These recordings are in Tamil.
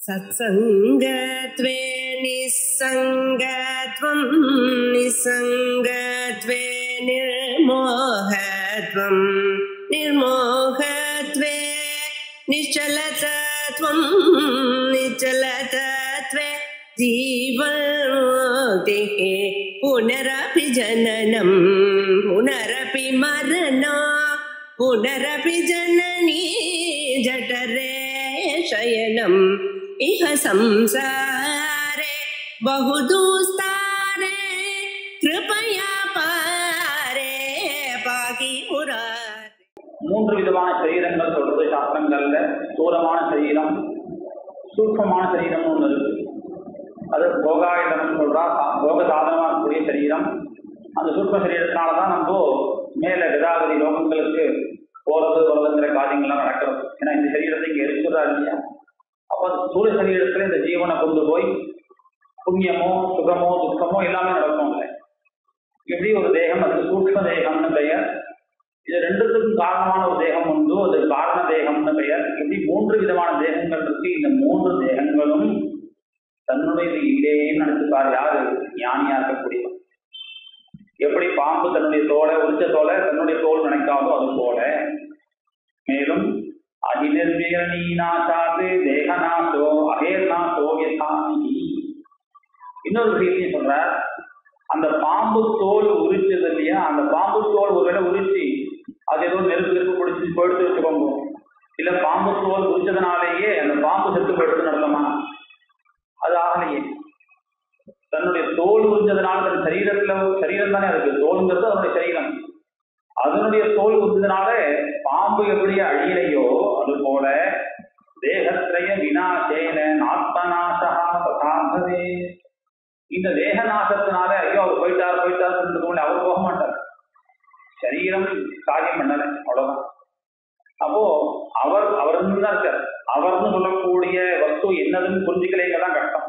सत्संगत्वे निस्संगत्वं निस्संगत्वे निर्मोहत्वं निर्मोहत्वे निश्चलतत्वं निश्चलतत्वे जीवन्मुक्तिः पुनरपि जननं पुनरपि मरणं पुनरपि जननी जठरे शयनम् इह संसारे बहुदुस्तारे कृपया पारे पाहि मुरारे. மூன்று விதமான சரீரங்கள் சொல்றது சாஸ்திரங்கள்ல. ஸ்தூலமான சரீரம், சூக்ஷ்மமான சரீரம் ஒன்று இருக்கு. அது போகாயுதம் சொல்றா, போக சாதனமாக இருக்கக்கூடிய சரீரம். அந்த சூக்ஷ்ம சரீரத்தினாலதான் நம்ம மேல கதாகதி லோகங்களுக்கு போறது வருதுங்கிற காரியங்கள்லாம் நடக்கிறது. ஏன்னா இந்த சரீரத்தை இங்க எரிச்சுறா இல்லையா? அப்போ ஸ்தூல சரீரத்துல இந்த ஜீவனை கொண்டு போய் புண்ணியமோ சுகமோ துக்கமோ எல்லாமே நடக்கும் இல்லை. இப்படி ஒரு தேகம், அது சூக்ஷ்ம தேகம்னு பெயர். இது ரெண்டுத்துக்கும் காரணமான ஒரு தேகம் உண்டு, அது காரண தேகம்னு பெயர். இப்படி மூன்று விதமான தேகங்கள் இருக்கு. இந்த மூன்று தேகங்களும் தன்னுடைய இல்லையேன்னு நினைச்சுப்பார் யாரு? ஞானியா இருக்கக்கூடியவன். எப்படி பாம்பு தன்னுடைய தோலை, உரிச்ச தோலை தன்னுடைய தோல் நினைக்காதோ அது போல, மேலும் அகிலர்வியநாசாது தேகநாசோ அகேர்நாசோ யதாமி. இன்னொரு விஷயத்தையும் சொல்றார். அந்த பாம்பு தோல் உரிச்சது இல்லையா, அந்த பாம்பு தோல் ஒருவேளை உரிச்சு அது ஏதோ நெருப்பு பிடிச்சி போயிடுத்து வச்சுக்கோங்க, இல்ல பாம்பு தோல் உரிச்சதுனாலேயே அந்த பாம்பு செத்து போயிடுத்து நடத்தலாமா? அது ஆகலையே. தன்னுடைய தோல் உரிஞ்சதுனால தன் சரீரம் தானே இருக்கு. தோலுங்கிறது அதனுடைய சரீரம். அதனுடைய தோல் உரிஞ்சதுனால பாம்பு எப்படி அழியலையோ அது போல தேகத்ரய விநாசேன ஆத்மநாசா ததாபவே. இந்த தேக நாசத்தினால ஐயோ அவர் போயிட்டார் அவர் போக மாட்டார். சரீரம் காரியம் பண்ணல, அவ்வளவுதான். அப்போ அவர் தான் இருக்கார். அவர்னு சொல்லக்கூடிய வஸ்து என்னதுன்னு புரிஞ்சுக்கலைங்கதான் கஷ்டம்.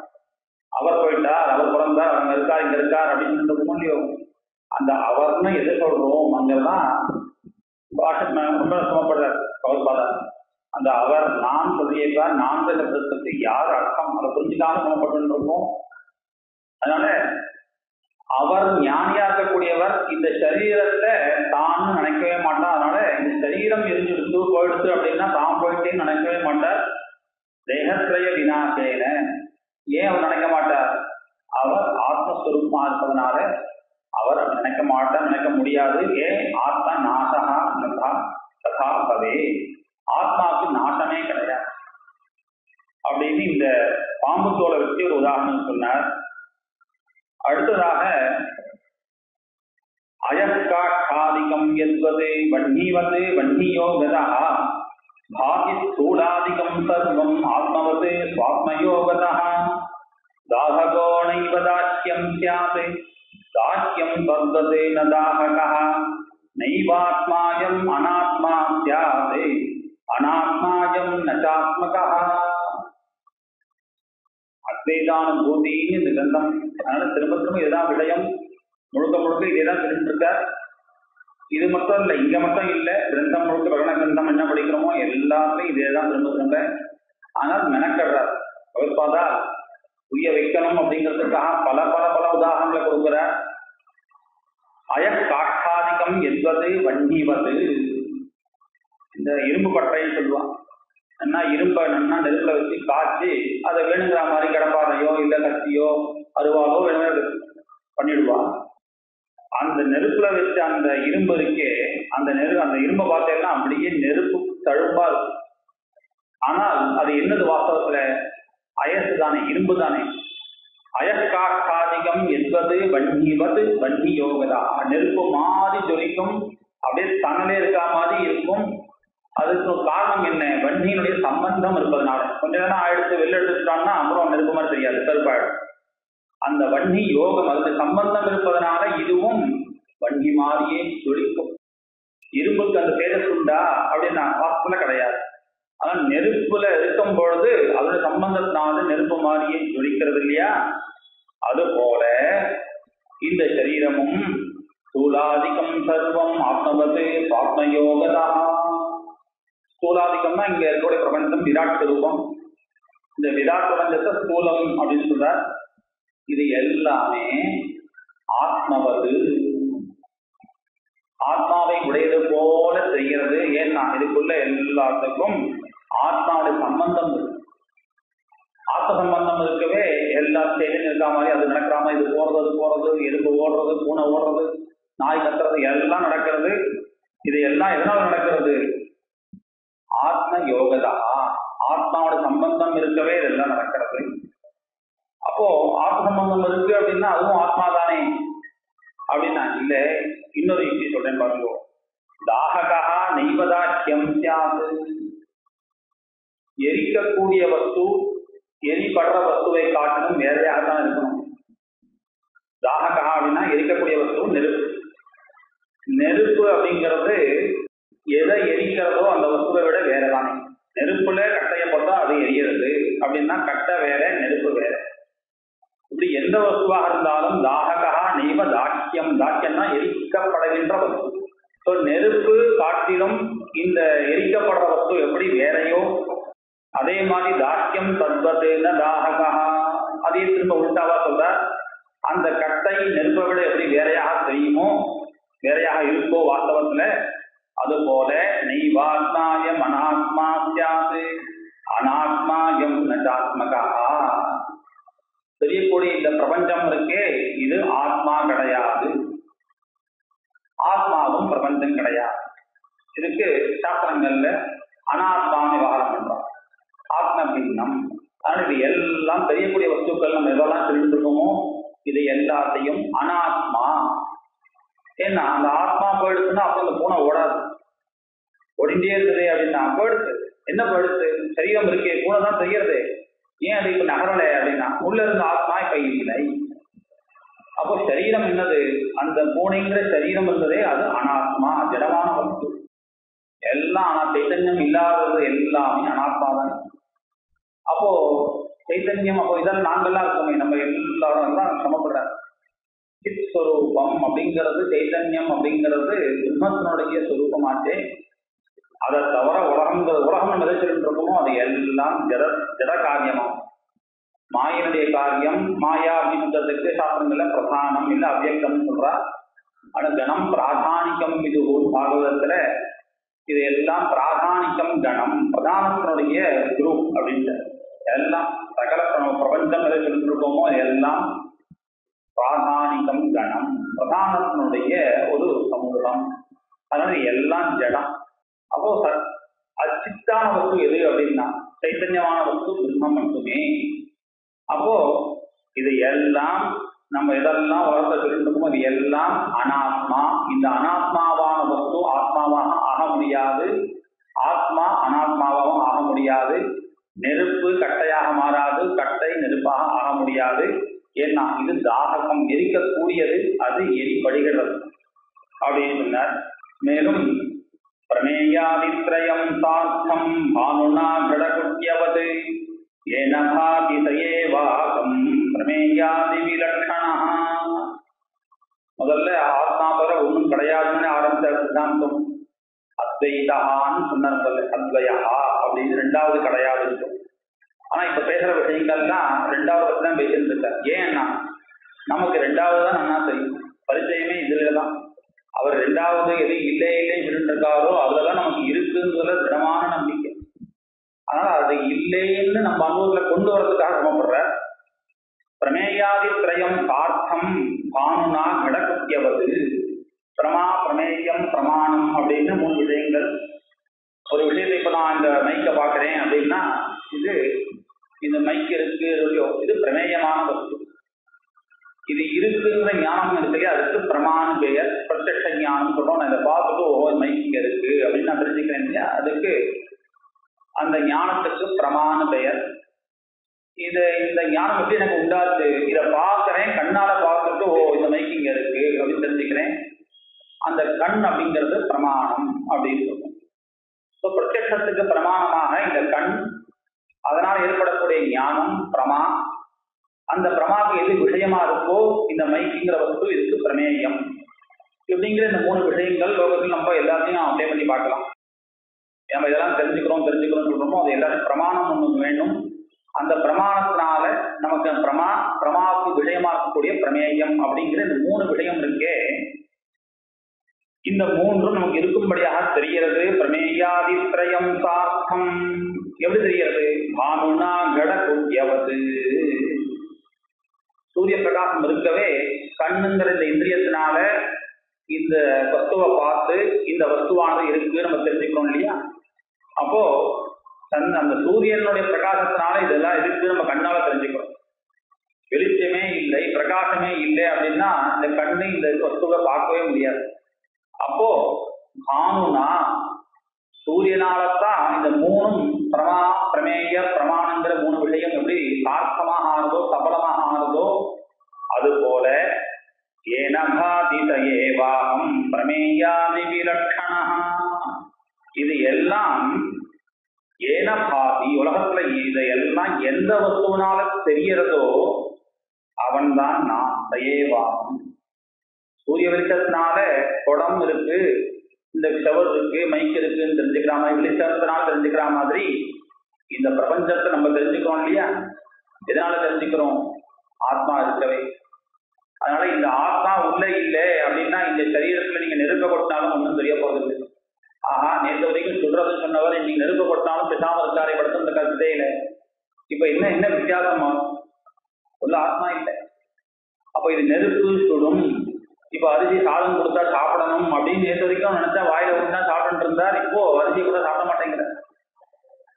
அவர் போயிட்டார், அவர் பிறந்தார், அவங்க இருக்கார், இங்க இருக்கார் அப்படின்னு சொல்லிட்டு அந்த அவர்னு எது சொல்றோம் அங்கெல்லாம் ரொம்ப சமப்படுறார் கௌரபாதார். அந்த அவர் நான் சொல்லியிருக்கார், நான் சப்தத்துக்கு யார் அர்த்தம் அதை புரிஞ்சுக்காம சமப்பட்டு இருக்கோம். அதனால அவர் ஞானியா இருக்கக்கூடியவர் இந்த சரீரத்தை தான் நினைக்கவே மாட்டார். அதனால இந்த சரீரம் எரிஞ்சுடுத்து போயிடுத்து அப்படின்னா தான் போயிட்டேன்னு நினைக்கவே மாட்டார். தேகத்ரய விநாசேன. ஏன் அவர் நினைக்க மாட்டார்? அவர் ஆத்மஸ்வரூபமா இருப்பதனால அவர் நினைக்க முடியாது. ஏன்? ஆத்ம நாசகா ததா பவே. ஆத்மாவுக்கு நாசமே கிடையாது அப்படின்னு இந்த பாம்பு தோலை வச்சு ஒரு உதாரணம் சொன்னார். அடுத்ததாக அயஸ்காட்சாதிகம் என்பது வன்னிவது வன்னியோ கதா பாகி ஸ்தூலாதிகம் சர்வம் ஆத்மவது ஸ்வாத்மயோ கதா தாஹகோ நைவ தாஹ்யம் ஸ்யாத் தாஹ்யம் தத்வதே ந தாஹகः நைவாத்மாயம் அனாத்மா ஸ்யாத் அனாத்மாயம் ந சாத்மகः. அத்வைதானுபூதின்னு இந்த கிரந்தம். அதனால திரும்ப இதுதான் விடயம். முழுக்க இதேதான் சொல்லிட்டு இருக்கார். இது மட்டும் இல்லை, இங்க மட்டும் இல்லை, கிரந்தம் முழுக்க பிரகடன கிரந்தம் என்ன படிக்கிறோமோ எல்லாத்துலையும் இதேதான் திரும்ப. ஆனால் மெனக்கடுறார் கௌரபாதா. புரிய வைக்கணும் அப்படிங்கிறதுக்காக பல உதாரணங்களை கொடுக்கிறார். அயக்காட்சாதிகம் என்பது வன்னிவது. இந்த இரும்பு பட்டைன்னு சொல்லுவான். என்ன இரும்பை நன்னா நெருப்புல வச்சு காய்ச்சி அதை வேணுங்கிற மாதிரி கடப்பாதையோ இல்ல கத்தியோ அருவாலோ வேணுமே பண்ணிடுவா. அந்த நெருப்புல வச்ச அந்த இரும்பு இருக்கே, அந்த இரும்பை பார்த்தேன்னா அப்படியே நெருப்பு தழும்பா இருக்கும். ஆனால் அது என்னது வாஸ்தவத்துல? அயசு தானே, இரும்பு தானே. அயஸ்காட்சாதிகம் என்பது வன்னிவது வன்னி யோகதா. நெருப்பு மாதிரி ஜொலிக்கும், அப்படியே தனலே இருக்கா மாதிரி இருக்கும். அதுக்கு காரணம் என்ன? வன்னியினுடைய சம்பந்தம் இருப்பதனால. கொஞ்ச நேரம் ஆயிடுத்து வெளில எடுத்துட்டான்னா அப்புறம் நெருப்பு மாதிரி தெரியாது, கருப்பாயிடும். அந்த வன்னி யோகம், அதுக்கு சம்பந்தம் இருப்பதனால இதுவும் வன்னி மாதிரியே ஜொலிக்கும். இரும்புக்கு அந்த தேஜஸ் உண்டா அப்படின்னு வாஸ்தவத்துல கிடையாது. ஆனா நெருப்புல இருக்கும் பொழுது அதோட சம்பந்தத்தினால நெருப்பு மாதிரியே ஜொலிக்கிறது இல்லையா? அது போல இந்த சரீரமும் ஸ்தூலாதிகம் சர்வம் ஆத்மவது ஆத்மயோகதா. ஸ்தூலாதிகம்னா இங்க இருக்கக்கூடிய பிரபஞ்சம் விராட் ஸ்வரூபம். இந்த விராட் பிரபஞ்சத்தை ஸ்தூலம் அப்படின்னு சொல்றார். இது எல்லாமே ஆத்மவது, ஆத்மாவை உடையது போல செய்கிறது. ஏன்னா இதுக்குள்ள எல்லாத்துக்கும் ஆத்மாவுடைய சம்பந்தம் இருக்கு. ஆத்ம சம்பந்தம் இருக்கவே எல்லா செயலும் இருக்கா மாதிரி அது நடக்கிற மாதிரி இது போறது எறும்பு ஓடுறது, பூனை ஓடுறது, நாய் கத்துறது எல்லாம் நடக்கிறது. இது எல்லாம் எதனால நடக்கிறது? ஆத்ம யோகதா, ஆத்மாவோட சம்பந்தம் இருக்கவே இதெல்லாம் நடக்கிறது. அப்போ ஆத்ம சம்பந்தம் இருக்கு அப்படின்னா அதுவும் ஆத்மா தானே அப்படின்னா இல்ல. இன்னொரு விஷயம் சொல்றேன் பாருங்க. தாககா நெய்வதாக்கியம் சியாது, எரிக்கக்கூடிய வஸ்து எரிபடுற வஸ்துவை காட்டிலும் வேறையாக தான் இருக்கணும். தாககா அப்படின்னா எரிக்கக்கூடிய வஸ்து நெருப்பு. நெருப்பு அப்படிங்கிறது எதை எரிக்கிறதோ அந்த வஸ்துவை விட வேறதானே. நெருப்புல கட்டைய போட்டா அது எரியறது அப்படின்னா கட்டை வேற நெருப்பு வேற. இப்படி எந்த வஸ்துவாக இருந்தாலும் தாககா நெய்வ தாக்கியம், தாக்கியம்னா எரிக்கப்படுகின்ற வஸ்து. ஸோ நெருப்பு காட்டிலும் இந்த எரிக்கப்படுற வஸ்து எப்படி வேறையோ அதே மாதிரி தாக்கியம் தத்வதுன தாககா, அதே திரும்ப உள்டாவா சொல்ற. அந்த கட்டை நெருப்பை விட எப்படி வேறையாக தெரியுமோ, வேறையாக இருக்கோ வாஸ்தவத்துல, அது போல நெய்வாத்மாயம் அனாத்மா சியாது அனாத்மாயம் நச்சாத்மகா, தெரியக்கூடிய இந்த பிரபஞ்சம் இருக்கே இது ஆத்மா கிடையாது, ஆத்மாவும் பிரபஞ்சம் கிடையாது. இதுக்கு சாஸ்திரங்கள்ல அனாத்மான்னு விவகாரம் பண்றோம். ஆத்ம பின்னம். ஆனால் இது எல்லாம் தெரியக்கூடிய வஸ்துக்கள் நம்ம எதெல்லாம் சொல்லிட்டு இருக்கோமோ இது எல்லாத்தையும் அனாத்மா. ஏன்னா அந்த ஆத்மா போயிடுச்சுன்னா அப்போ அந்த பூனை ஓடாது, ஓடிண்டே இருக்குது அப்படின்னா போயிடுச்சு. என்ன போயிடுச்சு? சரீரம் இருக்கே, பூனை தான் செய்யறது. ஏன் அது இப்ப நகரலை அப்படின்னா உள்ள இருந்த ஆத்மா இப்ப இல்லை. அப்போ சரீரம் என்னது? அந்த பூனைங்கிற சரீரம் இருந்ததே அது அனாத்மா, ஜடமான வஸ்து. எல்லாம் ஆனா சைத்தன்யம் இல்லாதது எல்லாமே அனாத்மா தான். அப்போ சைத்தன்யம், அப்போ இதெல்லாம் நாங்கள்லாம் இருக்கோமே, நம்ம எல்லாரும் தான் சமப்படுற சித் ஸ்வரூபம் அப்படிங்கிறது, சைத்தன்யம் அப்படிங்கிறது பிரம்மத்தினுடைய சொரூபமாச்சே. அதை தவிர உலகம் நம்ம எதை சொல்லிட்டு இருக்கோமோ அது எல்லாம் ஜட காரியமாகும். மாயினுடைய காரியம் மாயா அப்படின்றதுக்கு சாஸ்திரங்கள்ல பிரதானம் இல்லை அவ்யக்தம் சொல்றா. ஆனா கணம் பிராதானிக்கம், இது ஒரு பாகவதத்துல இது எல்லாம் பிராதானிக்கம் கணம், பிரதானத்தினுடைய குரூப் அப்படின்ட்டு எல்லாம் சகல பிரபஞ்சம் எதை சொல்லிட்டு இருக்கோமோ எல்லாம் பிராதானிக்கம் கணம், பிரதானத்தினுடைய ஒரு சமூகம். அதனால எல்லாம் ஜடம். அப்போ அச்சித்தான வஸ்து எது அப்படின்னா சைத்தன்யமான வஸ்து பிரம்மம் மட்டுமே. அப்போ இது எல்லாம் நம்ம எதெல்லாம் உலகத்தை சொல்லிட்டு இருக்கோமோ இது எல்லாம் அனாத்மா. இந்த அனாத்மாவான வஸ்து ஆத்மாவாக ஆக முடியாது, ஆத்மா அனாத்மாவாகவும் ஆக முடியாது. நெருப்பு கட்டையாக மாறாது, கட்டை நெருப்பாக ஆக முடியாது. ஏன்னா இது தாககம், எரிக்கக்கூடியது, அது எரிபடுகிறது அப்படின்னு சொன்னார். மேலும் பிரமேயாதித்ரயம் சார்த்தம் பானுனா கடகுட்யவது ஏன பாதி சயேவாகம் பிரமேயாதி விலட்சணா. முதல்ல ஆத்மா தவிர ஒன்றும் கிடையாதுன்னு ஆரம்பித்த சித்தாந்தம் அத்வைதான்னு சொன்னார். அத்வயா அப்படின்னு ரெண்டாவது கிடையாது இருக்கும். ஆனா இப்ப பேசுற விஷயங்கள்லாம் ரெண்டாவது தான் பேசிட்டு இருக்கார். ஏன்னா நமக்கு ரெண்டாவது தான் நல்லா தெரியும், பரிச்சயமே இதுலதான். அவர் ரெண்டாவது எது இல்லை இல்லைன்னு சொல்லிட்டு இருக்காரோ அதுலதான் நமக்கு இருக்குன்னு திடமான நம்பிக்கை. அதனால அது இல்லைன்னு நம்ம அனுபவத்துல கொண்டு வரதுக்காக சமப்படுற. பிரமேயாதி திரயம் சார்த்தம் பானுனா கடகுத்தியவது, பிரமா பிரமேயம் பிரமாணம் அப்படின்னு 3 விஷயங்கள். ஒரு விஷயத்தை இப்ப நான் இந்த மைக்கை பாக்குறேன் அப்படின்னா இது இந்த மைக் இருக்கு, இது பிரமேயமான வஸ்து. இது இருக்குங்கிற ஞானம் இருக்கு, அதுக்கு பிரமாண பெயர் பிரத்யக்ஷ ஞானம் சொல்றோம். நான் இதை பார்த்துட்டு ஒவ்வொரு மைக் இங்க இருக்கு அப்படின்னு நான் தெரிஞ்சுக்கிறேன் இல்லையா, அதுக்கு அந்த ஞானத்துக்கு பிரமாண பெயர். இந்த ஞானம் எப்படி எனக்கு உண்டாச்சு? இதை பார்க்கிறேன், கண்ணால பார்த்துட்டு இந்த மைக் இங்க இருக்கு அப்படின்னு தெரிஞ்சுக்கிறேன். அந்த கண் அப்படிங்கிறது பிரமாணம் அப்படின்னு சொல்றோம். ஸோ பிரத்யக்ஷத்துக்கு பிரமாணமாக இந்த கண், அதனால் ஏற்படக்கூடிய ஞானம் பிரமா. அந்த பிரமாக்கு எது விஷயமா இருக்கோ இந்த மைக்குங்கிற வஸ்து இதுக்கு பிரமேயம். இப்படிங்கிற இந்த 3 விஷயங்கள் லோகத்தில் நம்ம எல்லாத்தையும் அப்ளை பண்ணி பார்க்கலாம். நம்ம இதெல்லாம் தெரிஞ்சுக்கிறோம் சொல்றோமோ அது எல்லாரும் பிரமாணம் ஒன்று வேணும். அந்த பிரமாணத்தினால நமக்கு பிரமாவுக்கு விஷயமா இருக்கக்கூடிய பிரமேயம் அப்படிங்கிற இந்த 3 விஷயம் இருக்கே, இந்த 3 நமக்கு இருக்கும்படியாக தெரிகிறது. பிரமேயாதித்ரயம் சார்த்தம் எப்படி தெரிகிறது? பானுனா கட குத்தியவது, சூரிய பிரகாசம் இருக்கவே கண்ணுங்கிற இந்த இந்திரியத்தினால இந்த வஸ்துவை பார்த்து இந்த வஸ்துவானது இருக்கு நம்ம தெரிஞ்சுக்கிறோம் இல்லையா? அப்போ அந்த சூரியனுடைய பிரகாசத்தினால இதெல்லாம் இருக்கு நம்ம கண்ணால தெரிஞ்சுக்கிறோம். வெளிச்சமே இல்லை, பிரகாசமே இல்லை அப்படின்னா இந்த கண்ணு இந்த வஸ்துவை பார்க்கவே முடியாது. அப்போ பானுனா சூரியனாலத்தான் இந்த 3 பிரமேய பிரமாணங்கிற 3 விஷயம் எப்படி சார்த்தமாக ஆனதோ சபலமாக ஆனதோ அது போல ஏனபாதிதயேவாஹம் பிரமேயாதி விலட்சணா, இது எல்லாம் ஏனபாதி உலகத்துல இதெல்லாம் எந்த வஸ்துவினால தெரியறதோ அவன்தான் நான். தயேவாஹம் சூரிய வெளிச்சத்தினால குடம் இருக்கு, இந்த ஷவர் இருக்கு, மைக் இருக்குன்னு தெரிஞ்சுக்கிற மாதிரி, வெளிச்சத்தினால தெரிஞ்சுக்கிற மாதிரி இந்த பிரபஞ்சத்தை நம்ம தெரிஞ்சுக்கிறோம் இல்லையா? எதனால தெரிஞ்சுக்கிறோம்? ஆத்மா இருக்கவே. அதனால இந்த ஆத்மா உள்ள இல்லை அப்படின்னா இந்த சரீரத்துல நீங்க நெருப்ப கொட்டினாலும் ஒன்றும் தெரிய போறது. ஆஹா, நேற்று வரைக்கும் சொல்றதுன்னு சொன்னவர் இன்னைக்கு நெருப்ப கொட்டினாலும் பேசாம இருக்காரை படுத்த இந்த கருத்தே இல்லை. இப்ப என்ன வித்தியாசமா? உள்ள ஆத்மா இல்லை. அப்ப இது நெருப்பு சுடும். இப்ப அரிசி சாதம் கொடுத்தா சாப்பிடணும் அப்படின்னு நேற்று வரைக்கும் நினைச்சா வாயில ஒண்ணா சாப்பிட்டு இருந்தார், இப்போ அரிசி கூட சாப்பிட மாட்டேங்கிறார்.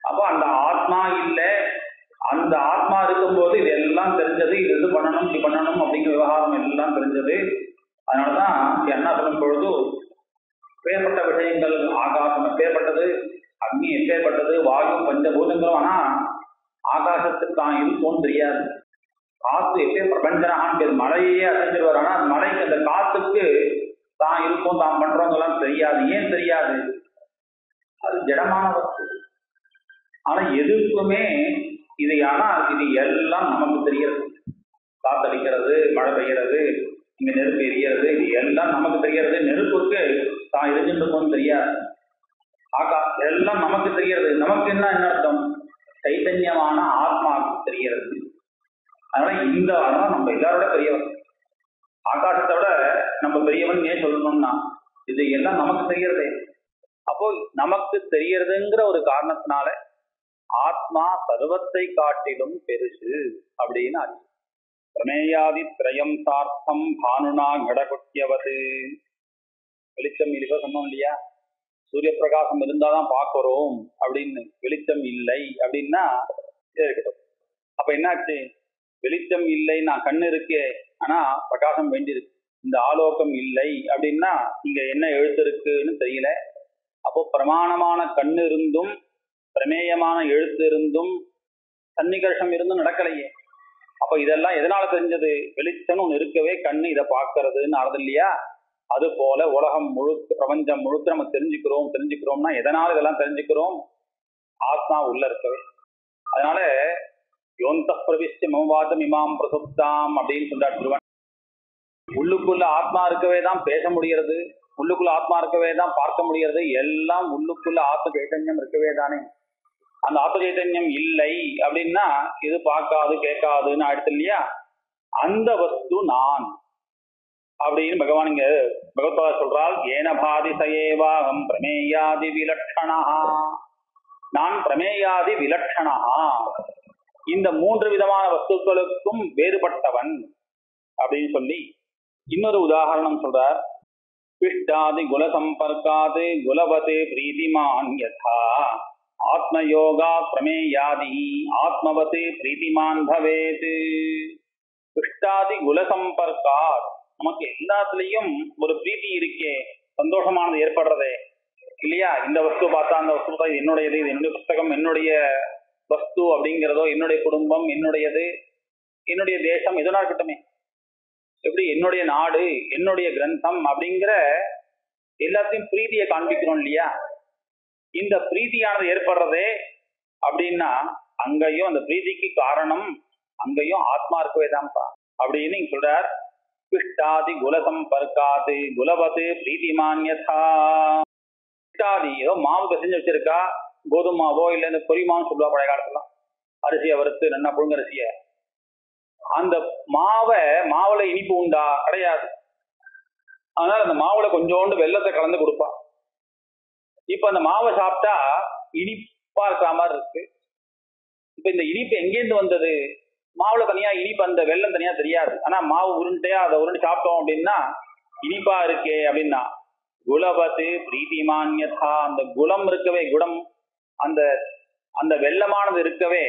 அப்போ அந்த ஆத்மா இல்லை. அந்த ஆத்மா இருக்கும்போது இதெல்லாம் தெரிஞ்சது, இது பண்ணணும் இப்படி பண்ணணும் அப்படிங்கிற விவகாரம் எல்லாம் தெரிஞ்சது. அதனாலதான் என்ன சொல்லும் பொழுது பேர்பட்ட விஷயங்கள், ஆகாசம் எப்பேற்பட்டது, அக்னி எப்பேற்பட்டது, வாயு பஞ்சபூதங்களும், ஆனா ஆகாசத்துக்கு தான் இருக்கும்னு தெரியாது. காத்து எப்பயும் பிரபஞ்சனான்னு பேர், மழையே அசைஞ்சிருவார். ஆனா மழைக்கு அந்த காத்துக்கு தான் இருக்கும் தான் பண்றவங்கலாம் தெரியாது. ஏன் தெரியாது? அது ஜடமான வஸ்து. ஆனா எதுக்குமே இது எல்லாம் நமக்கு தெரிகிறது. காத்தடிக்கிறது, மழை பெய்யறது, இங்க நெருப்பு எரியறது, இது எல்லாம் நமக்கு தெரிகிறது. நெருப்புக்கு தான் எரிஞ்சிருக்கும் தெரியாது. எல்லாம் நமக்கு தெரிகிறது. நமக்கு என்ன அர்த்தம்? சைத்தன்யமான ஆத்மாவுக்கு தெரிகிறது. அதனால நம்ம எல்லாரோட பெரியவன், ஆகாசத்தை விட நம்ம பெரியவன் ஏன் சொல்லணும்னா இது எல்லாம் நமக்கு தெரியறதே. அப்போ நமக்கு தெரியறதுங்கிற ஒரு காரணத்தினால ஆத்மா சர்வத்தை காட்டிலும் பெருசு அப்படின்னு ஆச்சு. பிரமேயாதி திரயம் சார்த்தம் பானுனா கடகுட்டியவது. வெளிச்சம் இல்லையோ சொன்னோம் இல்லையா? சூரிய பிரகாசம் இருந்தாதான் பார்க்கிறோம் அப்படின்னு. வெளிச்சம் இல்லை அப்படின்னா இருக்கட்டும். அப்ப என்னாச்சு? வெளிச்சம் இல்லை, நான் கண்ணு இருக்கே ஆனா பிரகாசம் வேண்டியிருக்கு. இந்த ஆலோகம் இல்லை அப்படின்னா இங்க என்ன எழுத்து இருக்குன்னு தெரியல. அப்போ பிரமாணமான கண்ணு இருந்தும் பிரமேயமான எழுத்து இருந்தும் சன்னிகர்ஷம் இருந்தும் நடக்கலையே. அப்ப இதெல்லாம் எதனால தெரிஞ்சது? வெளிச்சம் ஒன்று இருக்கவே கண்ணு இதை பார்க்கறதுன்னு ஆறுது இல்லையா? அது போல உலகம் முழுக்க, பிரபஞ்சம் முழுக்க நம்ம தெரிஞ்சுக்கிறோம்னா எதனால இதெல்லாம் தெரிஞ்சுக்கிறோம்? ஆத்மா உள்ள இருக்கவே. அதனால யோந்த பிரவிஷ்ட மமவாதம் இமாம் பிரசுப்தாம் அப்படின்னு சொல்றார் திருவன். உள்ளுக்குள்ள ஆத்மா இருக்கவே தான் பேச முடிகிறது, உள்ளுக்குள்ள ஆத்மா இருக்கவே தான் பார்க்க முடிகிறது. எல்லாம் உள்ளுக்குள்ள ஆத்ம சைத்தன்யம் இருக்கவே தானே. அந்த ஆத்ம சைத்தன்யம் இல்லை அப்படின்னா இது பார்க்காது கேட்காதுன்னு ஆயிடுச்சு இல்லையா? அந்த வஸ்து நான் அப்படின்னு பகவான் இங்க பகவத்பாதா சொல்றால், ஏனபாதி சயேவாகம் பிரமேயாதி விலட்சணா. நான் பிரமேயாதி விலட்சணா, இந்த 3 விதமான வஸ்துக்களுக்கும் வேறுபட்டவன் அப்படின்னு சொல்லி இன்னொரு உதாரணம் சொல்றார். பிஷ்டாதி குல சம்பர்க்காது குலவதே பிரீதிமான் யதா ஆத்மயோகா பிரமேயாதி ஆத்மவதே பிரீதிமான் பவேத். பிஷ்டாதி குல சம்பர்க்காத், நமக்கு எல்லாத்துலயும் ஒரு பிரீதி இருக்கே, சந்தோஷமானது ஏற்படுறதே இல்லையா? இந்த வஸ்து பார்த்தா அந்த வஸ்து பார்த்தா என்னுடையது, இது என்னுடைய புத்தகம், என்னுடைய வஸ்து அப்படிங்கிறதோ, என்னுடைய குடும்பம் என்னுடையது, என்னுடைய தேசம் எதுனா இருக்கட்டுமே, எப்படி என்னுடைய நாடு, என்னுடைய கிரந்தம் அப்படிங்கிற எல்லாத்தையும் பிரீதியை காண்பிக்கிறோம் இல்லையா? இந்த பிரீதியானது ஏற்படுறதே அப்படின்னா அங்கேயும் அந்த பிரீதிக்கு காரணம் அங்கேயும் ஆத்மா இருக்கவே தான்ப்பா அப்படின்னு நீங்க சொல்றார். பிஷ்டாதி குல சம்பர்க்காது குலவதே பிரீதிமான்யதா. பிஷ்டாதி ஏதோ மாவு செஞ்சு வச்சிருக்கா, கோதுமாவோ இல்லை இந்த பொரிமாவும் சொல்லுவா பழைய காலத்துல. அரிசியை வறுத்து நல்லா புழுங்கரிசிய, அந்த மாவுல இனிப்பு உண்டா? கிடையாது. அதனால அந்த மாவுல கொஞ்சோண்டு வெல்லத்தை கலந்து கொடுப்பா. இப்ப அந்த மாவை சாப்பிட்டா இனிப்பா இருக்கிற மாதிரி இருக்கு. இப்ப இந்த இனிப்பு எங்கேருந்து வந்தது? மாவுல தனியா இனிப்பு, அந்த வெல்லம் தனியா தெரியாது. ஆனா மாவு உருண்டையா அதை உருண்டு சாப்பிட்டோம் அப்படின்னா இனிப்பா இருக்கே அப்படின்னா குலபத்து பிரீத்திமான்யதா, அந்த குலம் இருக்கவே, குடம் அந்த அந்த வெல்லமானது இருக்கவே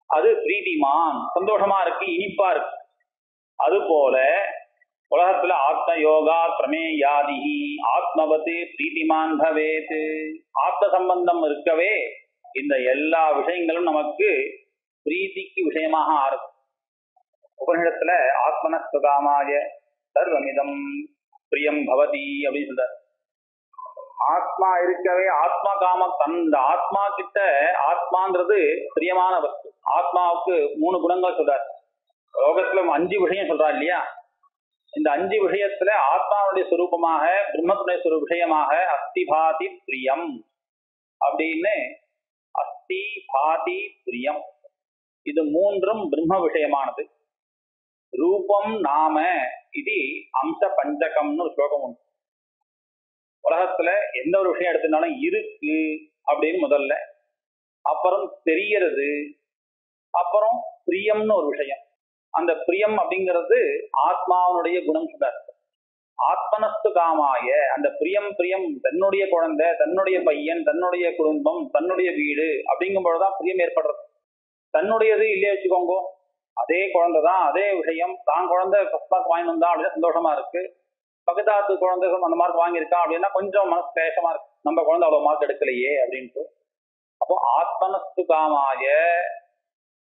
அது பிரீத்திமான், சந்தோஷமா இருக்கு, இனிப்பா இருக்கு. அது போல உலகத்துல ஆத்ம யோகா பிரமேயாதிஹி ஆத்மவத்து பிரீத்திமான் பவேத், ஆத்ம சம்பந்தம் இருக்கவே இந்த எல்லா விஷயங்களும் நமக்கு பிரீத்திக்கு விஷயமாக ஆறும். உபநிடத்துல ஆத்மனஸ்வகாமாய சர்வமிதம் பிரியம் பவதி அப்படின்னு சொல்றார். ஆத்மா இருக்கவே ஆத்மா காம, தந்த ஆத்மா கிட்ட ஆத்மாங்கிறது பிரியமான வஸ்து. ஆத்மாவுக்கு 3 குணங்கள் சொல்றார். லோகத்துல 5 விஷயம் சொல்றா இல்லையா? இந்த 5 விஷயத்துல ஆத்மாவுடைய சுரூபமாக, பிரம்மத்துடைய விஷயமாக அஸ்தி பாதி பிரியம் அப்படின்னு, அஸ்தி பாதி பிரியம் இது 3ம் பிரம்ம விஷயமானது. ரூபம் நாம இது அம்ச பஞ்சகம்னு ஒரு ஸ்லோகம் உண்டு. உலகத்துல எந்த ஒரு விஷயம் எடுத்துனாலும் இருக்கு அப்படின்னு முதல்ல, அப்புறம் தெரியறது, அப்புறம் பிரியம்னு ஒரு விஷயம். அந்த பிரியம் அப்படிங்கிறது ஆத்மாவனுடைய குணம் சொல்றார். ஆத்மனஸ்து காமாய, அந்த பிரியம் தன்னுடைய குழந்தை, தன்னுடைய பையன், தன்னுடைய குடும்பம், தன்னுடைய வீடு அப்படிங்கும் பொழுதுதான் பிரியம் ஏற்படுறது. தன்னுடையது இல்லையே வச்சுக்கோங்க, அதே குழந்தை தான், அதே விஷயம், தான் குழந்தை ஃபர்ஸ்ட் மார்க் வாங்கி வந்தா அப்படின்னா சந்தோஷமா இருக்கு. பக்கத்தாத்து குழந்தை அந்த மார்க் வாங்கியிருக்கான் அப்படின்னா கொஞ்சம் மனசு சேஷமா இருக்கு, நம்ம குழந்தை அவ்வளவு மார்க் எடுக்கலையே அப்படின்ட்டு. அப்போ ஆத்மனஸ்து காமாய,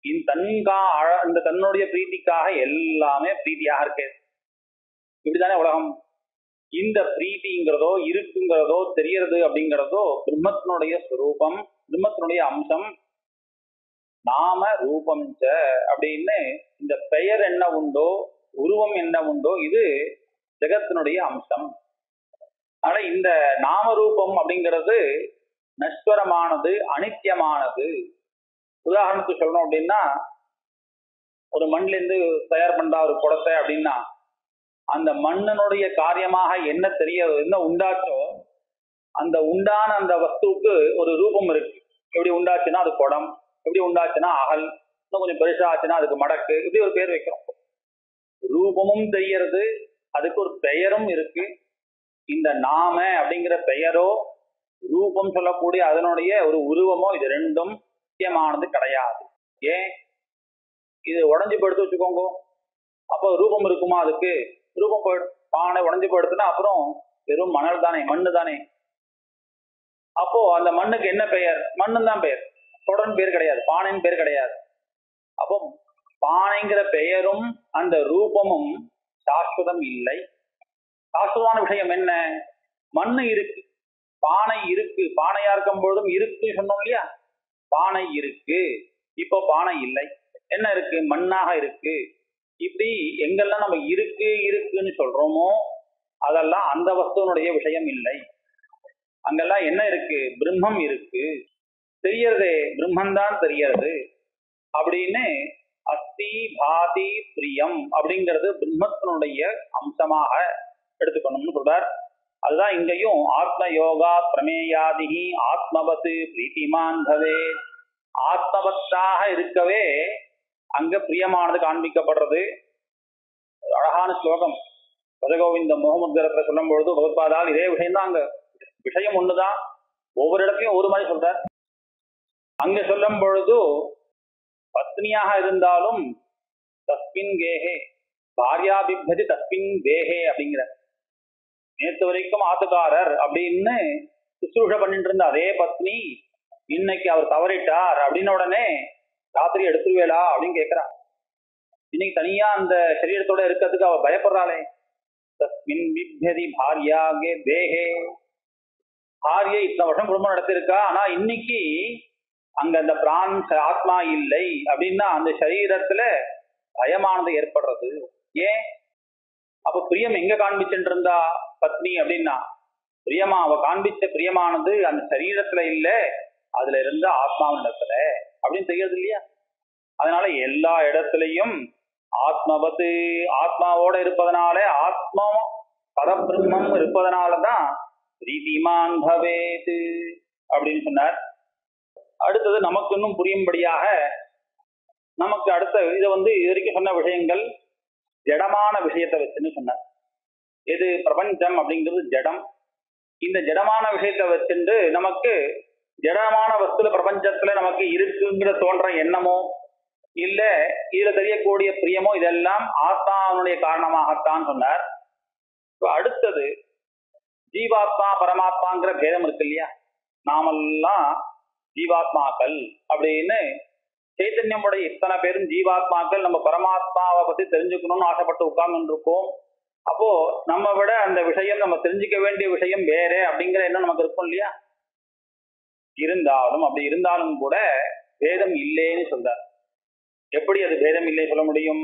இந்த தன்னுடைய பிரீத்திக்காக எல்லாமே பிரீத்தியாக இருக்கு. இப்படிதானே உலகம். இந்த பிரீத்திங்கிறதோ இருக்குங்கிறதோ தெரியறது அப்படிங்கிறதோ பிரம்மத்தினுடைய ஸ்வரூபம், பிரம்மத்தினுடைய அம்சம். நாம ரூபம் அப்படின்னு இந்த பெயர் என்ன உண்டோ, உருவம் என்ன உண்டோ, இது ஜெகத்தினுடைய அம்சம். ஆனா இந்த நாமரூபம் அப்படிங்கிறது நஸ்வரமானது, அனித்தியமானது. உதாரணத்துக்கு சொல்லணும் அப்படின்னா, ஒரு மண்ணில இருந்து தயார் பண்ற ஒரு குடத்தை அப்படின்னா, அந்த மண்ணினுடைய காரியமாக என்ன உண்டாச்சோ அந்த உண்டான அந்த வஸ்துவுக்கு ஒரு ரூபம் இருக்கு. எப்படி உண்டாச்சுன்னா அது குடம், எப்படி உண்டாச்சுன்னா அகல், இன்னும் கொஞ்சம் பெருசா ஆச்சுன்னா அதுக்கு மடக்கு, இப்படி ஒரு பேர் வைக்கிறோம். ரூபமும் தெரியறது, அதுக்கு ஒரு பெயரும் இருக்கு. இந்த நாம அப்படிங்கிற பெயரோ ரூபம் சொல்லக்கூடிய அதனுடைய ஒரு உருவமோ இது ரெண்டும் முக்கியமானது கிடையாது. ஏன்? இது உடஞ்சி படுத்து வச்சுக்கோங்க, அப்போ ரூபம் இருக்குமா? அதுக்கு ரூபம் பானை உடஞ்சி படுத்துனா அப்புறம் வெறும் மணல் தானே, மண்ணு தானே. அப்போ அந்த மண்ணுக்கு என்ன பெயர்? மண்ணுன்னு தான் பெயர், தொடர்ந்து பேர் கிடையாது, பானைன்னு பேர் கிடையாது. அப்போ பானைங்கிற பெயரும் அந்த ரூபமும் சாஸ்வதம் இல்லை. சாஸ்வதமான விஷயம் என்ன? மண்ணு இருக்கு, பானை இருக்கு. பானையா இருக்கும் பொழுதும் இருக்கு சொன்னோம் இல்லையா? பானை இருக்கு, இப்போ பானை இல்லை. என்ன இருக்கு? மண்ணாக இருக்கு. இப்படி எங்கெல்லாம் நம்ம இருக்குன்னு சொல்றோமோ அதெல்லாம் அந்த வஸ்துவனுடைய விஷயம் இல்லை. அங்கெல்லாம் என்ன இருக்கு? பிரம்மம் இருக்கு. தெரியறதே பிரம்மந்தான் தெரியறது அப்படின்னு அஸ்தி பாதி பிரியம் அப்படிங்கிறது பிரம்மத்தினுடைய அம்சமாக எடுத்துக்கணும்னு சொல்றார். அதுதான் இங்கேயும் ஆத்ம யோகா பிரமேயாதிகி ஆத்மவத்து பிரீத்திமான் பவே, ஆத்மவத்தாக இருக்கவே அங்க பிரியமானது காண்பிக்கப்படுறது. அழகான ஸ்லோகம் பதகோவிந்த முகமுத்கரத்துல சொல்லும் பொழுது பகவத்பாதால் இதே விஷயம்தான். அங்க விஷயம் ஒண்ணுதான், ஒவ்வொரு இடத்தையும் ஒரு மாதிரி சொல்ற. அங்க சொல்லும் பொழுது பத்னியாக இருந்தாலும் தஸ்மின் கேஹே பாரியாபிபதி தஸ்மின் தேஹே அப்படிங்கிற, நேற்று வரைக்கும் ஆத்துக்காரர் அப்படின்னு சுசுரூஷ பண்ணிட்டு இருந்த அதே பத்னி இன்னைக்கு அவர் தவறிட்டார் அப்படின்னு உடனே ராத்திரி எடுத்துருவேலா அப்படின்னு கேட்கிறா. இன்னைக்கு தனியா அந்த சரீரத்தோட இருக்கிறதுக்கு அவ பயப்படுறாளே. தஸ்மின் பிப்யதி பாரியாகே தேஹே, பாரியை இத்தனை வருஷம் குடும்பம் நடத்திருக்கா, ஆனா இன்னைக்கு அங்க அந்த பிரான் ஆத்மா இல்லை அப்படின்னா அந்த சரீரத்துல பயமானது ஏற்படுறது. ஏன்? அப்ப பிரியம் எங்க காண்பிச்சுட்டு இருந்தா பத்னி அப்படின்னா, பிரியமா அவ காண்பிச்ச பிரியமானது அந்த சரீரத்துல இல்ல, அதுல இருந்த ஆத்மாவிடத்துல அப்படின்னு தெரியாது இல்லையா? அதனால எல்லா இடத்துலையும் ஆத்மவத்து ஆத்மாவோட இருப்பதனால, ஆத்மா பரபிரம்மம் இருப்பதனாலதான் ரீதிமான் பவேத் அப்படின்னு சொன்னார். அடுத்தது நமக்கு இன்னும் புரியும்படியாக நமக்கு அடுத்த இதை இது வரைக்கும் சொன்ன விஷயங்கள் ஜடமான விஷயத்தை வச்சுன்னு சொன்னார். எது பிரபஞ்சம் அப்படிங்கிறது ஜடம். இந்த ஜடமான விஷயத்தை வச்சுட்டு நமக்கு ஜடமான வஸ்துல பிரபஞ்சத்துல நமக்கு இருக்குங்கிற தோன்ற எண்ணமோ இல்ல இதுல தெரியக்கூடிய பிரியமோ இதெல்லாம் ஆத்மாவுடைய காரணமாகத்தான் சொன்னார். அடுத்தது ஜீவாத்மா பரமாத்மாங்கிற பேதம் இருக்கு இல்லையா? நாமெல்லாம் ஜீவாத்மாக்கள் அப்படின்னு சைத்தன்யமுடைய இத்தனை பேரும் ஜீவாத்மாக்கள். நம்ம பரமாத்மாவை பத்தி தெரிஞ்சுக்கணும்னு ஆசைப்பட்டு உட்கார்ந்து இருக்கோம். அப்போ நம்ம விட அந்த விஷயம், நம்ம தெரிஞ்சுக்க வேண்டிய விஷயம் வேற அப்படிங்கிற எண்ணம் நமக்கு இருக்கும் இல்லையா? இருந்தாலும் அப்படி இருந்தாலும் கூட பேதம் இல்லைன்னு சொல்றார். எப்படி அது பேதம் இல்லை சொல்ல முடியும்?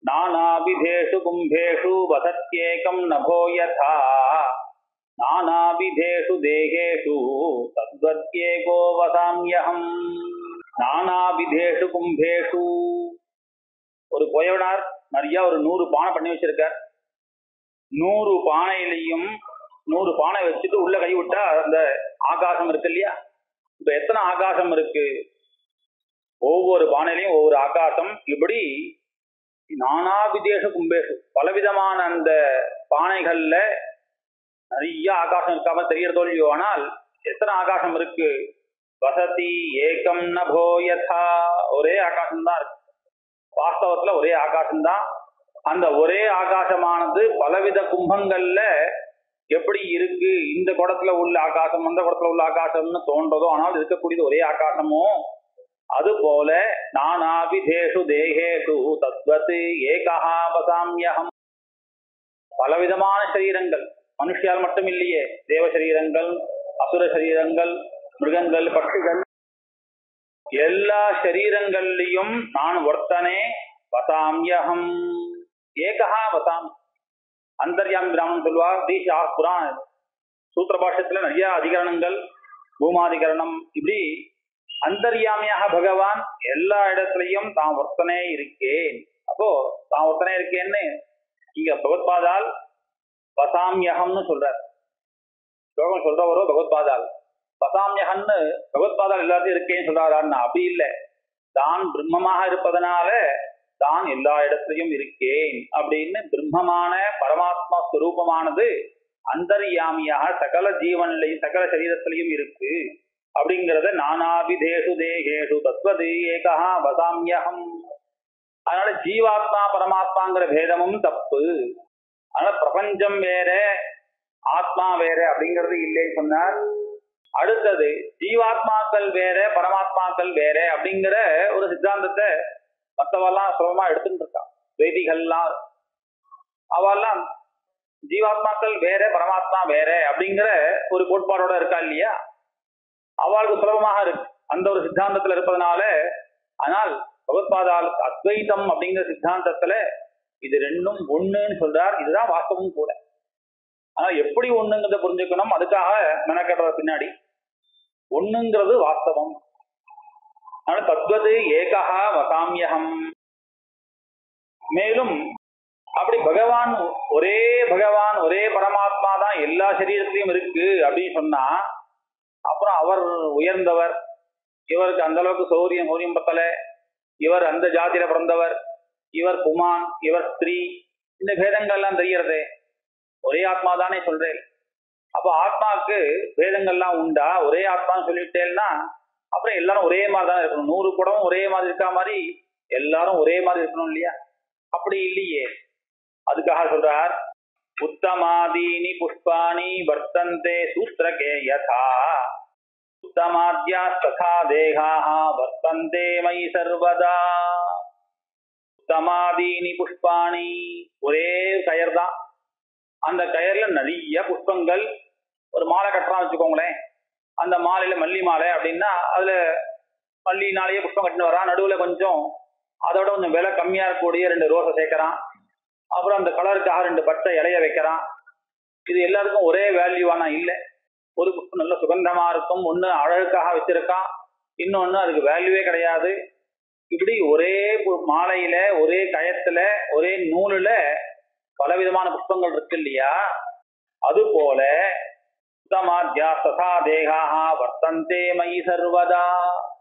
நானாபிதேஷு கும்பேஷு வசத்யேகம் நபோ யதா நானாபிதேஷு தேகேஷு தத்வத்யேகோ வசாம்யஹம். நானாபிதேஷு கும்பேஷு, ஒரு கோயவனார் நிறைய ஒரு 100 பானை பண்ணி வச்சிருக்கார். 100 பானையிலையும் 100 பானை வச்சுட்டு உள்ள கை விட்டா அந்த ஆகாசம் இருக்கு இல்லையா? இப்ப எத்தனை ஆகாசம் இருக்கு? ஒவ்வொரு பானையிலையும் ஒவ்வொரு ஆகாசம். இப்படி நானாபிதேஷ கும்பேஷு, பலவிதமான அந்த பானைகள்ல நிறைய ஆகாசம் இருக்காம தெரியறதோ இல்லையோ, ஆனால் எத்தனை ஆகாசம் இருக்கு? வசதி ஏகம் நபோ யதா, ஒரே ஆகாசம்தான் இருக்கு. வாஸ்தவத்துல ஒரே ஆகாசம்தான். அந்த ஒரே ஆகாசமானது பலவித கும்பங்கள்ல எப்படி இருக்கு, இந்த குடத்துல உள்ள ஆகாசம் அந்த குடத்துல உள்ள ஆகாசம்னு தோன்றதோ, ஆனால் இருக்கக்கூடியது ஒரே ஆகாசமோ, அது போல நானாபிதேஷு தேகேஷு தத்வத் ஏகஹா வசாம்யஹம். பலவிதமான சரீரங்கள், மனுஷியால் மட்டும் இல்லையே, தேவ சரீரங்கள், அசுர சரீரங்கள், மிருகங்கள், பட்சிகள், எல்லா சரீரங்கள்லையும் நான் ஒருத்தனே. வசாம்யஹம் ஏகஹா வசாம். அந்தர்யாமி பிராமணன் சொல்லுவார். தீஷா புராண சூத்திர பாஷ்யத்துல நிறைய அதிகரணங்கள், பூமாதிகரணம், இப்படி அந்தர்யாமியாக பகவான் எல்லா இடத்துலையும் தான் ஒருத்தனே இருக்கேன். அப்போ தான் ஒருத்தனே இருக்கேன்னு இங்க பகவத்பாதால் வசாம்யகம்னு சொல்றார். ஸ்லோகம் சொல்றவரோ பகவத்பாதால். வசாம்யகம்னு பகவத்பாதால் எல்லாத்தையும் இருக்கேன்னு சொல்றாருன்னா அப்படி இல்லை. தான் பிரம்மமாக இருப்பதனால தான் எல்லா இடத்துலையும் இருக்கேன் அப்படின்னு பிரம்மமான பரமாத்மா ஸ்வரூபமானது அந்தர்யாமியாக சகல ஜீவன்லையும் சகல சரீரத்திலையும் இருக்கு அப்படிங்கிறத நானாபிதேஷு தேகேஷு தத்வத் ஏகஹா வசாம்யஹம். அதனால ஜீவாத்மா பரமாத்மாங்கிற பேதமும் தப்பு. அதனால பிரபஞ்சம் வேற ஆத்மா வேற அப்படிங்கிறது இல்லைன்னு சொன்னார். அடுத்தது ஜீவாத்மாக்கள் வேற பரமாத்மாக்கள் வேற அப்படிங்கிற ஒரு சித்தாந்தத்தை மற்றவெல்லாம் சுலபமா எடுத்துட்டு இருக்கான். வேதிகள்லாம் அவெல்லாம் ஜீவாத்மாக்கள் வேற பரமாத்மா வேற அப்படிங்கிற ஒரு கோட்பாடோட இருக்கா இல்லையா? அவளுக்கு சுலபமாக இருக்கு அந்த ஒரு சித்தாந்தத்துல இருப்பதனால. ஆனால் பகவத்பாதால் அத்வைதம் அப்படிங்கிற சித்தாந்தத்துல இது ரெண்டும் ஒண்ணுன்னு சொல்றார். இதுதான் வாஸ்தவம் கூட. ஆனா எப்படி ஒண்ணுங்கிறத புரிஞ்சுக்கணும். அதுக்காக மெனக்கட்டுற பின்னாடி ஒண்ணுங்கிறது வாஸ்தவம். ஆனா தத்வது ஏகஹா வசாம்யஹம். மேலும் அப்படி பகவான் ஒரே பரமாத்மா தான் எல்லா சரீரத்திலையும் இருக்கு அப்படின்னு சொன்னா அப்புறம் அவர் உயர்ந்தவர், இவருக்கு அந்த அளவுக்கு சௌரியம் பத்தல, இவர் அந்த ஜாதியில பிறந்தவர், இவர் குமான், இவர் ஸ்திரீ, இந்த பேதங்கள்லாம் தெரியறதே. ஒரே ஆத்மா தானே சொல்றேன். அப்போ ஆத்மாவுக்கு பேதங்கள்லாம் உண்டா? ஒரே ஆத்மான்னு சொல்லிட்டேன்னா அப்புறம் எல்லாரும் ஒரே மாதிரி தானே இருக்கணும். 100 குடமும் ஒரே மாதிரி இருக்கா மாதிரி எல்லாரும் ஒரே மாதிரி இருக்கணும் இல்லையா? அப்படி இல்லையே. அதுக்காக சொல்றார், உத்தமாதீனி புஷ்பாணி வர்த்தந்தே சூத்ரகே யதா உத்தமாத்யா ததா தேகாஹ வர்த்தந்தே மயி சர்வதா. உத்தமாதீனி புஷ்பாணி, ஒரே கயர் தான். அந்த கயர்ல நிறைய புஷ்பங்கள். ஒரு மாலை கட்டுறான் வச்சுக்கோங்களேன். அந்த மாலையில மல்லி மாலை அப்படின்னா அதுல மல்லினாலேயே புஷ்பம் கட்டின்னு வரான். நடுவுல கொஞ்சம் அதோட கொஞ்சம் விலை கம்மியா இருக்கக்கூடிய 2 ரோஸை சேர்க்கிறான். அப்புறம் அந்த கலருக்காக 2 பச்சை இலைய வைக்கிறான். இது எல்லாருக்கும் ஒரே வேல்யூவானா இல்லை. ஒரு புஷ்பம் நல்ல சுகந்தமா இருக்கும், ஒண்ணு அழகுக்காக வச்சிருக்கான், இன்னொன்னு அதுக்கு வேல்யூவே கிடையாது. இப்படி ஒரே மாலையில, ஒரே கயத்துல, ஒரே நூலுல பலவிதமான புஷ்பங்கள் இருக்கு இல்லையா? அது போல உத்தமாத்யா சதா தேகாஹ வர்த்தந்தே மயி சர்வதா.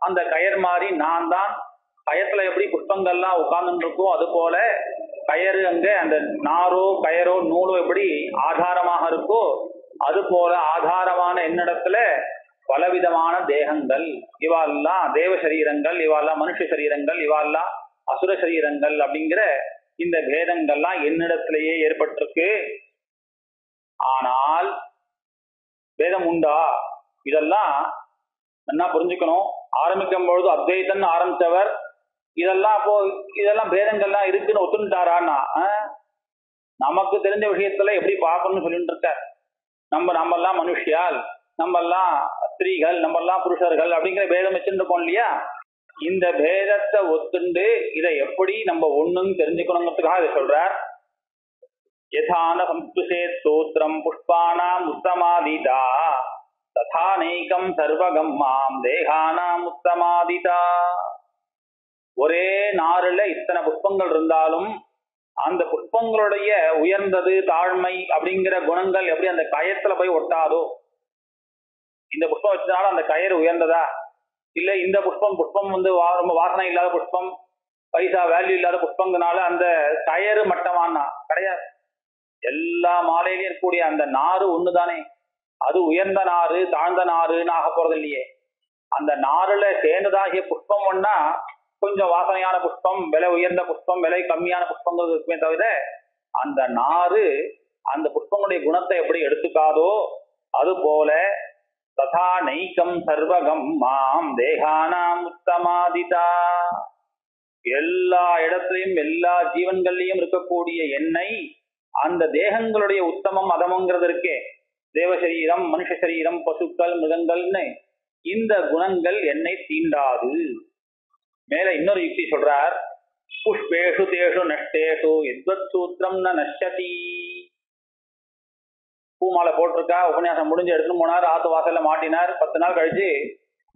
அந்த கயர் மாதிரி நான் தான் கயத்துல எப்படி புஷ்பங்கள்லாம் உட்கார்ந்துட்டு இருக்கோ அது போல கயறு அங்க அந்த நாரோ கயரோ நூலோ எப்படி ஆதாரமாக இருக்கோ அது போல ஆதாரமான என்னிடத்துல பலவிதமான தேகங்கள், இவாள்லாம் தேவ சரீரங்கள், இவாள்லாம் மனுஷ சரீரங்கள், இவாள்லாம் அசுர சரீரங்கள் அப்படிங்கிற இந்த பேதங்கள்லாம் என்னிடத்திலேயே ஏற்பட்டிருக்கு. ஆனால் பேதம் உண்டா? இதெல்லாம் என்ன புரிஞ்சுக்கணும். ஆரம்பிக்கும் பொழுது அத்வைதன் ஆரம்பிச்சவர் இதெல்லாம் அப்போ இதெல்லாம் பேதங்கள்லாம் இருக்குன்னு ஒத்துட்டாரான்னா நமக்கு தெரிஞ்ச விஷயத்துல எப்படி பார்க்கணும்னு சொல்லிட்டு இருக்கார். நம்மெல்லாம் மனுஷியால், நம்மெல்லாம் ஸ்திரீகள், நம்மெல்லாம் புருஷர்கள் அப்படிங்கிற பேதம் வச்சுட்டு இருக்கோம் இல்லையா? இந்த பேதத்தை ஒத்துண்டு இதை எப்படி நம்ம ஒண்ணுன்னு தெரிஞ்சுக்கணுங்கிறதுக்காக இதை சொல்றார். யதான சம்ஸ்புஷே ஸ்தோத்திரம் புஷ்பானாம் உத்தமாதிதா ததா நைகம் சர்வகம் மாம் தேகானாம் உத்தமாதிதா. ஒரே நாருல இத்தனை புஷ்பங்கள் இருந்தாலும் அந்த புஷ்பங்களுடைய உயர்ந்தது தாழ்மை அப்படிங்கிற குணங்கள் எப்படி அந்த கயத்துல போய் ஒட்டாதோ, இந்த புஷ்பம் வச்சதுனால அந்த கயிறு உயர்ந்ததா, இல்ல இந்த புஷ்பம் வந்து ரொம்ப வாசனை இல்லாத புஷ்பம், பைசா வேல்யூ இல்லாத புஷ்பங்கனால அந்த கயிறு மட்டமானா கிடையாது. எல்லா மாலையிலையும் இருக்கக்கூடிய அந்த நாறு ஒண்ணுதானே. அது உயர்ந்த நாறு தாழ்ந்த நாறுன்னு ஆக போறது இல்லையே. அந்த நாறுல சேர்ந்ததாகிய புஷ்பம் ஒன்னா கொஞ்சம் வாசனையான புஷ்பம், விலை உயர்ந்த புஷ்பம், விலை கம்மியான புஷ்பங்கள் இருக்குமே தவிர அந்த நாறு அந்த புஷ்பங்களுடைய குணத்தை எப்படி எடுத்துக்காதோ அது போல ததா நைக்கம் சர்வகம் மாம் தேகானாம் உத்தமாதிதா. எல்லா இடத்திலையும் எல்லா ஜீவன்கள்லையும் இருக்கக்கூடிய என்னை அந்த தேகங்களுடைய உத்தமம் அதமங்கிறது இருக்கே, தேவ சரீரம், மனுஷ சரீரம், பசுக்கள், மிருகங்கள்னு இந்த குணங்கள் என்னை தீண்டாது. மேல இன்னொரு யுக்தி சொல்றார். புஷ்பேஷு தேஷு நஷ்டேஷு எத்வத் சூத்திரம் ந நஷ்யதி. பூமாலை போட்டிருக்கா, உபன்யாசம் முடிஞ்சு எடுத்துன்னு போனார், ஆத்து வாசல்ல மாட்டினார். 10 நாள் கழிச்சு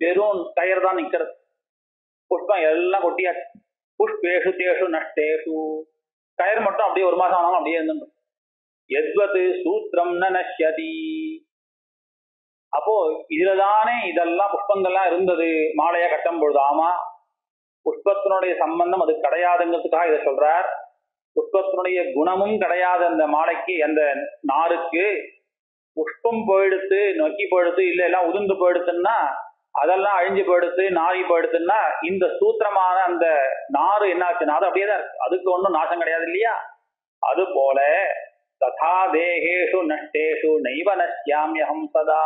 வெறும் கயிறு தான் நிக்கிறது, புஷ்பம் எல்லாம் கொட்டியாச்சு. புஷ்பேஷு தேஷு நஷ்டேஷு, கயிறு மட்டும் அப்படியே 1 மாசம் ஆனாலும் அப்படியே இருந்து. எத்வது சூத்திரம் ந நஷ்யதி. அப்போ இதுலதானே இதெல்லாம் புஷ்பங்கள்லாம் இருந்தது மாலையா கட்டும் பொழுது. ஆமா, புஷ்பத்தினுடைய சம்பந்தம் அது கிடையாதுங்கிறதுக்காக இதை சொல்றார். புஷ்பத்தினுடைய குணமும் கிடையாது அந்த மாலைக்கு, அந்த நாருக்கு. புஷ்பம் போயிடுத்து, நொக்கி போயிடுத்து, இல்ல எல்லாம் உதிர்ந்து போயிடுத்துன்னா, அதெல்லாம் அழிஞ்சு போயிடுத்து, நாரி போயிடுத்துன்னா இந்த சூத்திரமான அந்த நாறு என்னாச்சுன்னா அது அப்படியே தான் இருக்கு. அதுக்கு ஒன்றும் நாசம் கிடையாது இல்லையா? அது போல ததா தேகேஷு நஷ்டேஷு நைவ நஷ்யாம்யஹம் சதா.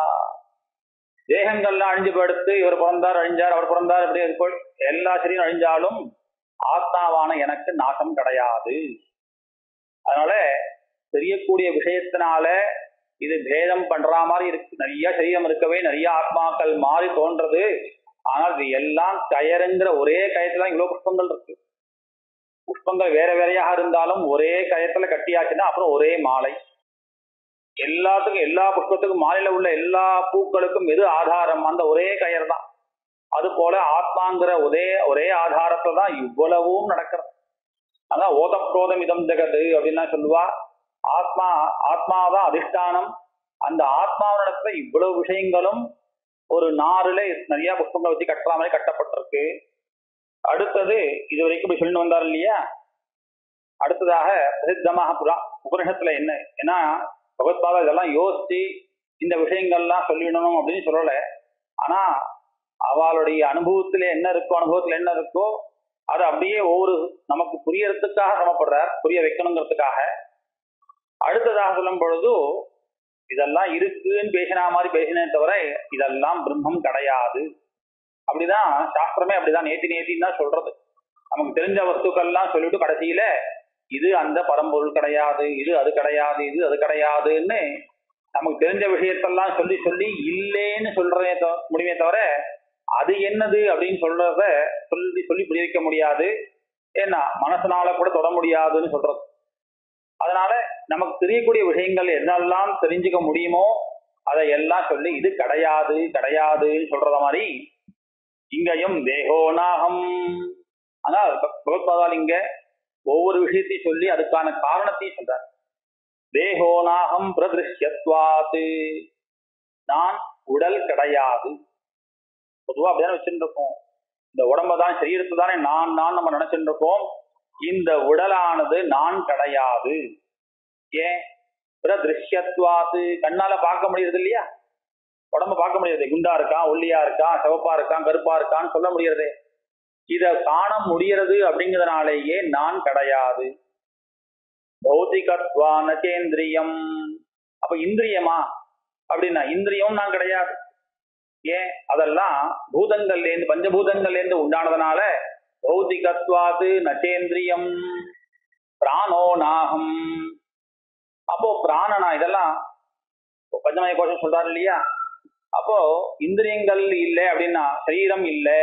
தேகங்கள்லாம் அழிஞ்சு போயிடுத்து, இவர் பிறந்தார் அழிஞ்சார், அவர் பிறந்தார், இப்படி இருக்கும் எல்லா சரீரம் அழிஞ்சாலும் ஆத்மாவான எனக்கு நாசம் கிடையாது. அதனால தெரியக்கூடிய விஷயத்தினால இது பேதம் பண்ற மாதிரி இருக்கு. நிறைய சரீரம் இருக்கவே நிறைய ஆத்மாக்கள் மாறி தோன்றது. ஆனால் இது எல்லாம் கயறுங்கிற ஒரே கயத்துல இவ்வளவு புஷ்பங்கள் இருக்கு. புஷ்பங்கள் வேற வேறையாக இருந்தாலும் ஒரே கயத்துல கட்டியாச்சுன்னா அப்புறம் ஒரே மாலை. எல்லாத்துக்கும் எல்லா புஷ்பத்துக்கும் மாலையில உள்ள எல்லா பூக்களுக்கும் எது ஆதாரம்? அந்த ஒரே கயிறு தான். அது போல ஆத்மாங்கிற ஒரே ஆதாரத்துல தான் இவ்வளவும் நடக்கிறது. அதான் ஓதப்ரோதம் இதம் ஜெகது அப்படின்னா சொல்லுவா. ஆத்மாதான் அதிஷ்டானம். அந்த ஆத்மாவினிடத்துல இவ்வளவு விஷயங்களும் ஒரு நாருல நிறைய புஷ்பங்களை வச்சு கட்டுற மாதிரி கட்டப்பட்டிருக்கு. அடுத்தது இது வரைக்கும் இப்படி சொல்லிட்டு வந்தார் இல்லையா? அடுத்ததாக பிரசித்தமாக உபனிஷத்துல என்ன, ஏன்னா பகவத்பாதா இதெல்லாம் யோசிச்சு இந்த விஷயங்கள்லாம் சொல்லிடணும் அப்படின்னு சொல்லலை. ஆனா அவளுடைய அனுபவத்துல என்ன இருக்கோ அது அப்படியே ஒவ்வொரு நமக்கு புரியறதுக்காக சமப்படுறார், புரிய வைக்கணுங்கிறதுக்காக. அடுத்ததாக சொல்லும் பொழுது இதெல்லாம் இருக்குன்னு பேசினா மாதிரி பேசினே தவிர இதெல்லாம் பிரம்மம் கிடையாது. அப்படிதான் சாஸ்திரமே அப்படிதான் நேத்தின்னு தான் சொல்றது. நமக்கு தெரிஞ்ச வஸ்துக்கள்லாம் சொல்லிட்டு கடைசியில இது அந்த பரம்பொருள் கிடையாது, இது அது கிடையாது, இது அது கிடையாதுன்னு நமக்கு தெரிஞ்ச விஷயத்தெல்லாம் சொல்லி சொல்லி இல்லேன்னு சொல்றதே முடியுமே தவிர அது என்னது அப்படின்னு சொல்றத சொல்லி புரிய வைக்க முடியாது. ஏன்னா மனசனால கூட தொட முடியாதுன்னு சொல்றது. அதனால நமக்கு தெரியக்கூடிய விஷயங்கள் என்னெல்லாம் தெரிஞ்சுக்க முடியுமோ அதை எல்லாம் சொல்லி இது கிடையாதுன்னு சொல்றத மாதிரி இங்கேயும் தேகோநாகம். ஆனால் பகவத்பாதால் இங்க ஒவ்வொரு விஷயத்தையும் சொல்லி அதுக்கான காரணத்தையும் சொல்றார். தேகோநாகம் பிரதிருஷ்யத்வாத்து, நான் உடல் கிடையாது. பொதுவா அப்படிதான் வச்சுட்டு இருக்கோம். இந்த உடம்பதான் சரீரத்தை தானே நான் நம்ம நினைச்சுட்டு இருக்கோம். இந்த உடலானது நான் கிடையாது. ஏன்? பிரதிருஷ்யத்வாத்து, கண்ணால பார்க்க முடியறது இல்லையா? உடம்ப பார்க்க முடியாது. குண்டா இருக்கான், ஒல்லியா இருக்கான், சிவப்பா இருக்கான், கருப்பா இருக்கான்னு சொல்ல முடியறது. இத காண முடியறது அப்படிங்கிறதுனாலேயே நான் கிடையாது. பௌதிகத்வான சேந்திரியம். அப்ப இந்திரியமா அப்படின்னா இந்திரியம் நான் கிடையாது. ஏன்? அதெல்லாம் பூதங்கள்லேருந்து பஞ்சபூதங்கள்லேருந்து உண்டானதுனால பௌதிகத்வாது நச்சேந்திரியம் பிராணோ நாகம். அப்போ பிராணனா இதெல்லாம் பஞ்சமய கோஷம் சொல்றாரு இல்லையா? அப்போ இந்திரியங்கள் இல்லை அப்படின்னா சரீரம் இல்லை,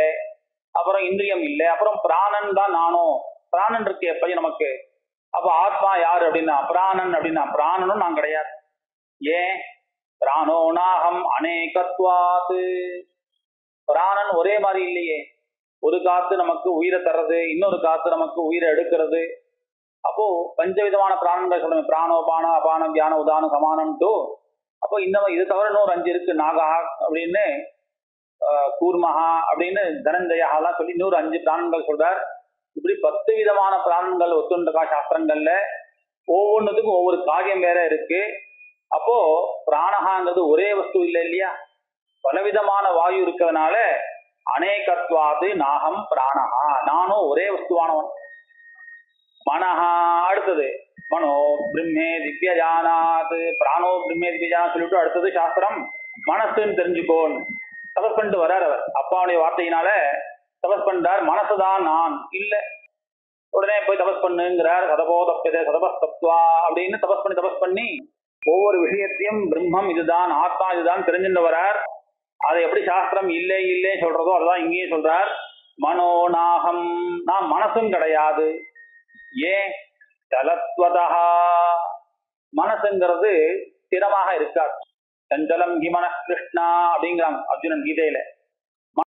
அப்புறம் இந்திரியம் இல்லை, அப்புறம் பிராணன் தான் நானும். பிராணன் இருக்கு எப்படி நமக்கு? அப்ப ஆத்மா யாரு அப்படின்னா பிராணன் அப்படின்னா பிராணனும் நான் கிடையாது. ஏன்? பிராணோ நாகம் அநேகத்வாத்து. பிராணன் ஒரே மாதிரி இல்லையே. ஒரு காத்து நமக்கு உயிரை தர்றது, இன்னொரு காத்து நமக்கு உயிரை எடுக்கிறது. அப்போ பஞ்சவிதமான பிராணங்கள் சொல்லுங்க, பிராணோ பான அபான வியான உதான சமானம்ட்டு. அப்போ இந்த இது தவிர இன்னொரு 5 இருக்கு. நாகா அப்படின்னு, கூர்மஹா அப்படின்னு, தனஞ்சயாலாம் சொல்லி இன்னொரு 5 பிராணங்கள் சொல்றார். இப்படி 10 விதமான பிராணங்கள் ஒத்துண்டகா சாஸ்திரங்கள்ல ஒவ்வொன்றுத்துக்கும் ஒவ்வொரு காரியம் வேற இருக்கு. அப்போ பிராணஹாங்கிறது ஒரே வஸ்து இல்லை இல்லையா? பலவிதமான வாயு இருக்கிறதுனால அநேகத்வாது நாகம் பிராணஹா, நானும் ஒரே வஸ்துவானவன். மனஹா அடுத்தது மனோ பிரம்மே திவ்யஜானாத். பிராணோ பிரம்மே திவ்யஜானாத் சொல்லிட்டு அடுத்தது சாஸ்திரம் மனசுன்னு தெரிஞ்சுக்கோன்னு தபஸ் பண்ணிட்டு வர்றார். அவர் அப்பாவுடைய வார்த்தையினால தபஸ் பண்றார். மனசுதான் நான் இல்லை. உடனே போய் தபஸ் பண்ணுங்கிறார். சதபோதப்பதே சதபஸ்தப்வா அப்படின்னு தபஸ் பண்ணி ஒவ்வொரு விஷயத்தையும் பிரம்மம் இதுதான், ஆத்மா இதுதான் தெரிஞ்சுட்டு வரார். அதை எப்படி சாஸ்திரம் இல்லை இல்லை சொல்றதோ அதுதான் இங்கேயும் சொல்றார். மனோநாகம், நான் மனசும் கிடையாது. ஏன்? சலத்வதா, மனசுங்கிறது ஸ்திரமாக இருக்காது. சஞ்சலம் ஹிமன கிருஷ்ணா அப்படிங்கிறாங்க அர்ஜுனன் கீதையில.